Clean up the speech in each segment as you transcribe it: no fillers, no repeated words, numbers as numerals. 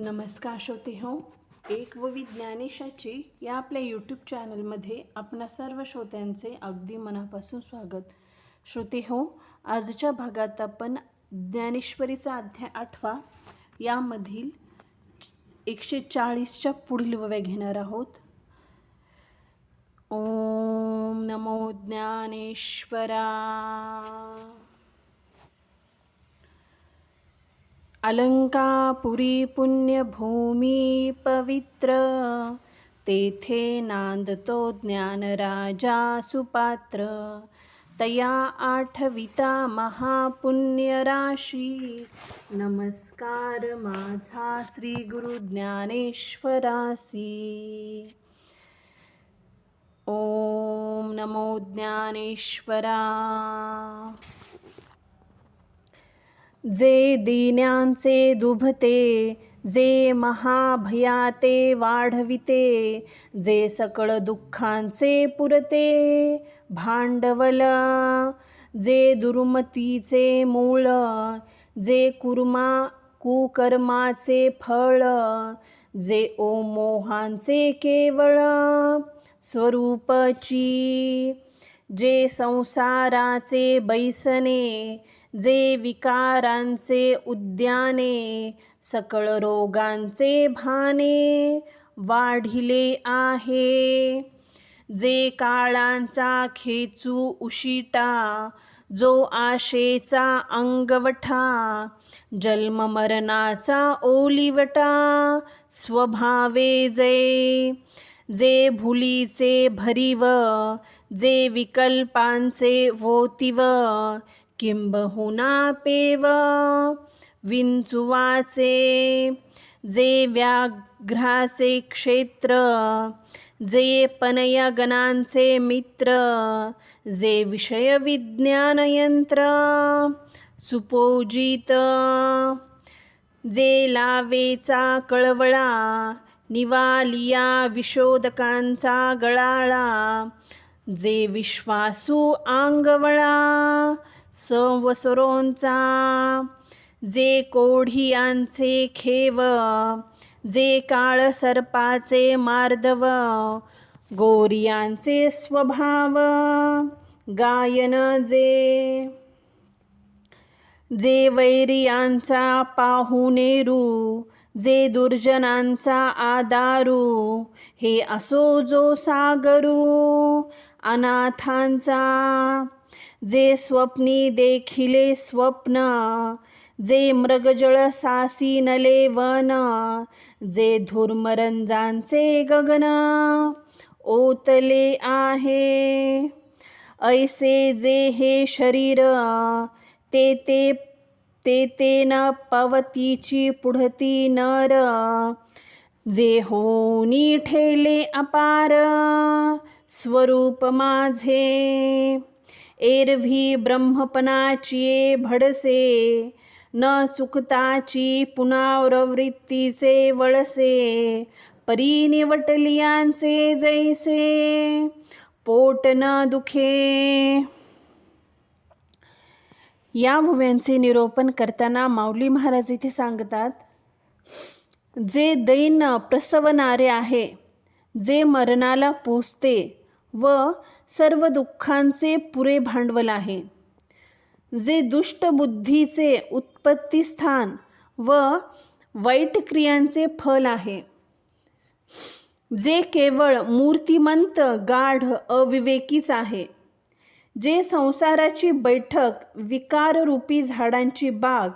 नमस्कार श्रोते हो. एक व विज्ञानेशाची या आपल्या यूट्यूब चॅनलमध्ये आपणा सर्व श्रोत्यांचे अगदी मनापासून स्वागत. श्रोते हो, आजच्या भागात आपण ज्ञानेश्वरीचा अध्याय 8 यामधील 140च्या पुढील ओव्या घेणार आहोत. ओम नमो ज्ञानेश्वरा. अलंकापुरी पुण्यभूमी पवित्र, तेथे नांदतो ज्ञानराजा सुपात्र. तया आठविता महापुण्यराशी, नमस्कार माझा श्री गुरु ज्ञानेश्वरासी. ओम नमो ज्ञानेश्वरा. जे दीन्यांचे दुभते, जे महाभयाते वाढविते, जे सकळ दुःखांचे पुरते भांडवल, जे दुर्मतीचे मूळ, जे कुकर्माचे फळ, जे मोहांचे केवळ स्वरूपची, जे संसाराचे बैसने, जे विकारांचे उद्याने, सकळ रोगांचे भाने वाढिले आहे. जे काळांचा खेचू उशिटा, जो आशेचा अंगवठा, जन्म मरणाचा ओलिवटा स्वभावे जे, जे भुलीचे भरीव, जे विकल्पांचे वोतीव, किंबहुना पेव विंचुवाचे, जे व्याघ्राचे क्षेत्र, जे पनयगणांचे मित्र, जे विषय विज्ञान यंत्र सुपूजित, जे लावेचा कळवळा, निवालिया विशोधकांचा गळाळा, जे विश्वासू आंगवळा संवसरोंचा, जे कोढियांचे खेव, जे काळ सर्पाचे मार्दव, गोरियांचे स्वभाव गायन, जे वैरियांचा पाहुणेरू, जे दुर्जनांचा आदारू, हे असो जो सागरू अनाथांचा, जे स्वप्नी देखिले स्वप्न, जे मृगजळ सासी नले वन, जे धूर्मरंजांचे गगन ओतले आहे. ऐसे जे हे शरीर, ते न पवतीची पुढती नर, जे होनी ठेले अपार स्वरूप माझे. एरवी ब्रह्मपणाची भडसे, न चुकताची पुनरावृत्तीचे वळसे, परी निवटलियांचे जैसे पोट न दुखे. या ओव्यांचे निरूपण करताना माऊली महाराज इथे सांगतात, जे दैन प्रसवणारे आहे, जे मरणाला पोचते व सर्व दुःखांचे पुरे भांडवल आहे, जे दुष्ट बुद्धीचे उत्पत्तीस्थान व वाईट क्रियांचे फल आहे, जे केवळ मूर्तिमंत गाढ अविवेकीच आहे, जे संसाराची बैठक विकाररूपी झाडांची बाग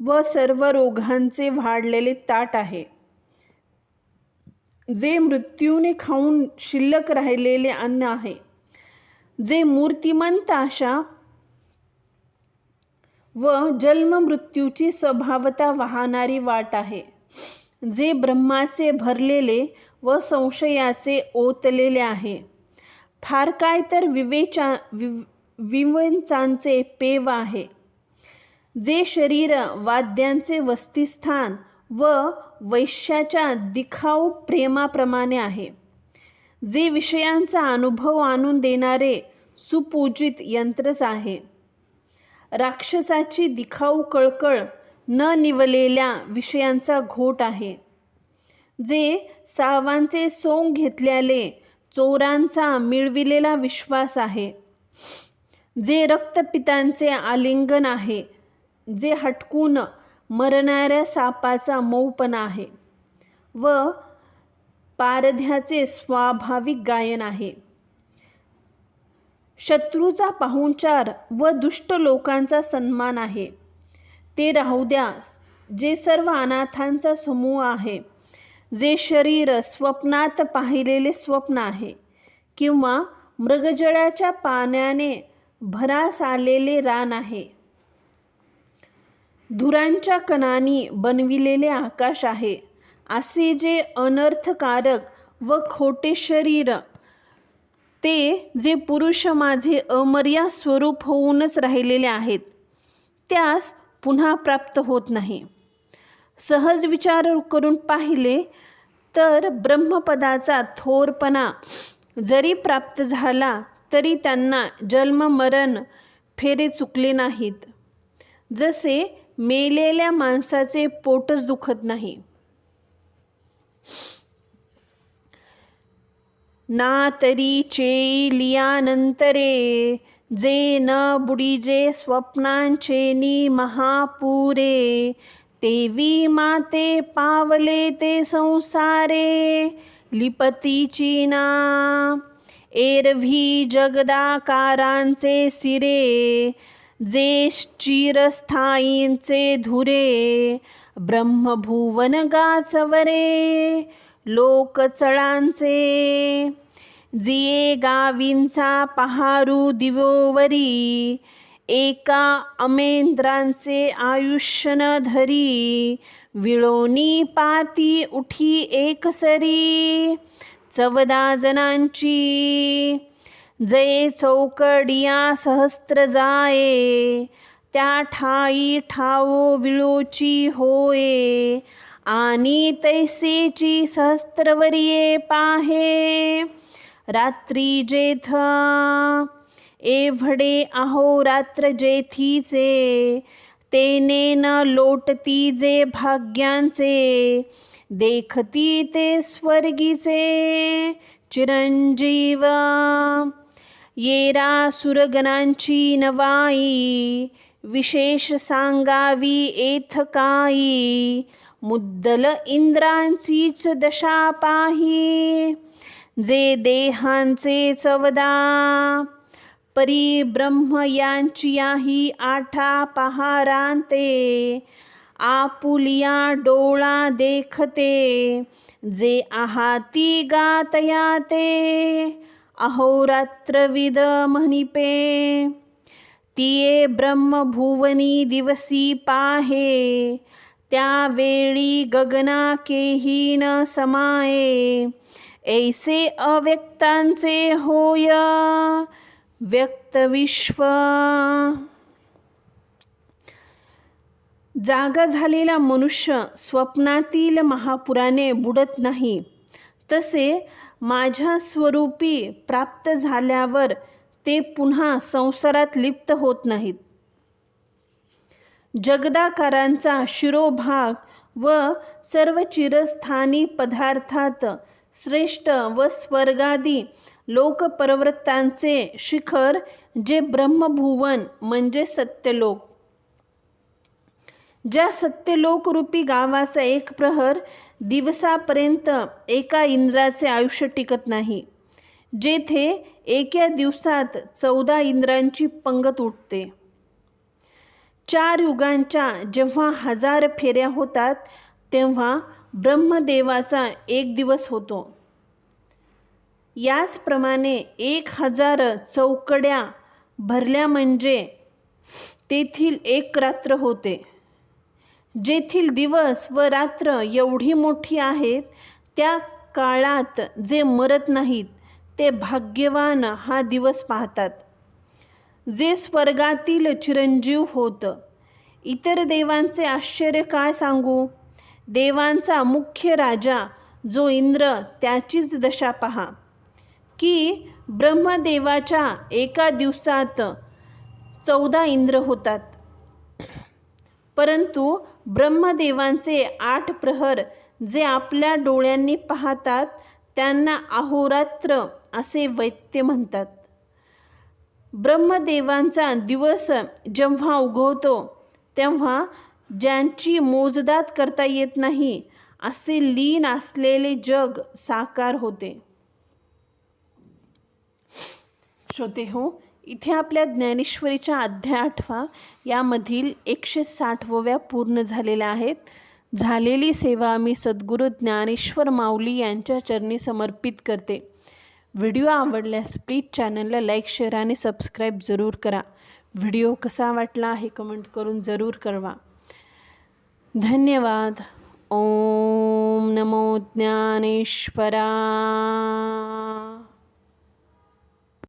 व सर्व रोगांचे वाढलेले ताट आहे, जे मृत्यूने खाऊन शिल्लक राहिलेले अन्न आहे, जे मूर्तिमंत आशा व जन्म मृत्यूची स्वभावता वाहणारी वाट आहे, जे ब्रह्माचे भरलेले व संशयाचे ओतलेले आहे, फार काय तर विवंचांचे पेव आहे, जे शरीर वाद्यांचे वस्तीस्थान व वैश्याच्या दिखाऊ प्रेमाप्रमाणे आहे, जे विषयांचा अनुभव आणून देणारे सुपूजित यंत्रच आहे, राक्षसाची दिखाऊ कळकळ न निवलेल्या विषयांचा घोट आहे. जे सावांचे सोंग घेतलेले चोरांचा मिळविलेला विश्वास आहे, जे रक्तपितांचे आलिंगन आहे, जे हटकून मरणाऱ्या सापाचा मऊपणा आहे व पारध्याचे स्वाभाविक गायन आहे. शत्रूचा पाहुणचार व दुष्ट लोकांचा सन्मान आहे. ते राहू द्या. जे सर्व अनाथांचा समूह आहे, जे शरीर स्वप्नात पाहिलेले स्वप्न आहे किंवा मृगजळाच्या पाण्याने भरास आलेले रान आहे, धुरांच्या कणांनी बनविलेले आकाश आहे, असे जे अनर्थकारक व खोटे शरीर, ते जे पुरुष माझे अमर्याद स्वरूप होऊनच राहिलेले आहेत, त्यास पुन्हा प्राप्त होत नाही. सहज विचार करून पाहिले तर ब्रह्मपदाचा थोरपणा जरी प्राप्त झाला तरी त्यांना जन्म मरण फेरे चुकले नाहीत. जसे मेलेल्या माणसाचे पोटच दुखत नाही. ना तरी चेलियानंतरे जे न बुडीजे स्वप्नांचेनी महापुरे, तेवी माते पावले ते संसारे लिपतीची ना. एरव्ही जगदाकारांचे सिरे जे चिरस्थायींचे धुरे, ब्रह्मभुवन गाचवरे लोकचळांचे. जिये गावींचा पहारू दिवोवरी, एका अमेंद्रांचे आयुष्य न धरी, विळोनी पाती उठी एकसरी 14 जणांची. जये चौकडिया सहस्त्र जाये, त्या ठाई ठावो विळोची होये, आणि तैसेची सहस्त्रवर्ये पाहे. रात्री जेथ एवढे अहोरात्र जेथीचे, तेने न लोटती जे भाग्यांचे, देखती ते स्वर्गीचे चिरंजीव. येरा सुरगणांची नवाई, विशेष सांगावी एथ काही, मुद्दल इंद्रांचीच दशा पाही. जे देहांचे 14 परिब्रह्म यांची याही 8 पहारांते, आपुलिया डोळा देखते, जे आहाती गातया ते अहोरात्रविद म्हणिपे. तिये ब्रह्मभुवनी दिवसी पाहे, त्यावेळी गगना केही न समाये, ऐसे अव्यक्तांचे होय व्यक्तविश्व. जागा झालेला मनुष्य स्वप्नातील महापुराने बुडत नाही, तसे माझ्या स्वरूपी प्राप्त झाल्यावर ते पुन्हा संसारात लिप्त होत नाहीत. जगदाकारांचा शिरोभाग व सर्व चिरस्थानी पदार्थात श्रेष्ठ व स्वर्गादी लोकपरवृत्तांचे शिखर जे ब्रह्मभुवन म्हणजे सत्यलोक. ज्या सत्यलोकरूपी गावाचा एक प्रहर दिवसापर्यंत एका इंद्राचे आयुष्य टिकत नाही, जेथे एका दिवसात 14 इंद्रांची पंगत उठते. 4 युगांच्या जेव्हा 1000 फेऱ्या होतात तेव्हा ब्रह्मदेवाचा 1 दिवस होतो. याचप्रमाणे 1000 चौकड्या भरल्या म्हणजे तेथील 1 रात्र होते. जेथील दिवस व रात्र एवढी मोठी आहेत, त्या काळात जे मरत नाहीत ते भाग्यवान हा दिवस पाहतात. जे स्वर्गातील चिरंजीव होत. इतर देवांचे आश्चर्य काय सांगू. देवांचा मुख्य राजा जो इंद्र, त्याचीच दशा पहा की ब्रह्मदेवाच्या एका दिवसात 14 इंद्र होतात, परंतु ब्रह्मदेवांचे 8 प्रहर जे आपल्या डोळ्यांनी पाहतात त्यांना अहोरात्र असे वैत्य म्हणतात. ब्रह्मदेवांचा दिवस जेव्हा उगवतो तेव्हा ज्यांची मोजदाद करता येत नाही असे लीन असलेले जग साकार होते. श्रोते हो, इथे आपल्या ज्ञानेश्वरीच्या अध्याय 8 यामधील 160व्या पूर्ण झालेल्या आहेत. झालेली सेवा मी सद्गुरू ज्ञानेश्वर माऊली यांच्या चरणी समर्पित करते. व्हिडिओ आवडल्यास प्लीज चॅनलला लाईक, शेअर आणि सबस्क्राईब जरूर करा. व्हिडिओ कसा वाटला हे कमेंट करून जरूर कळवा. धन्यवाद. ओम नमो ज्ञानेश्वरा.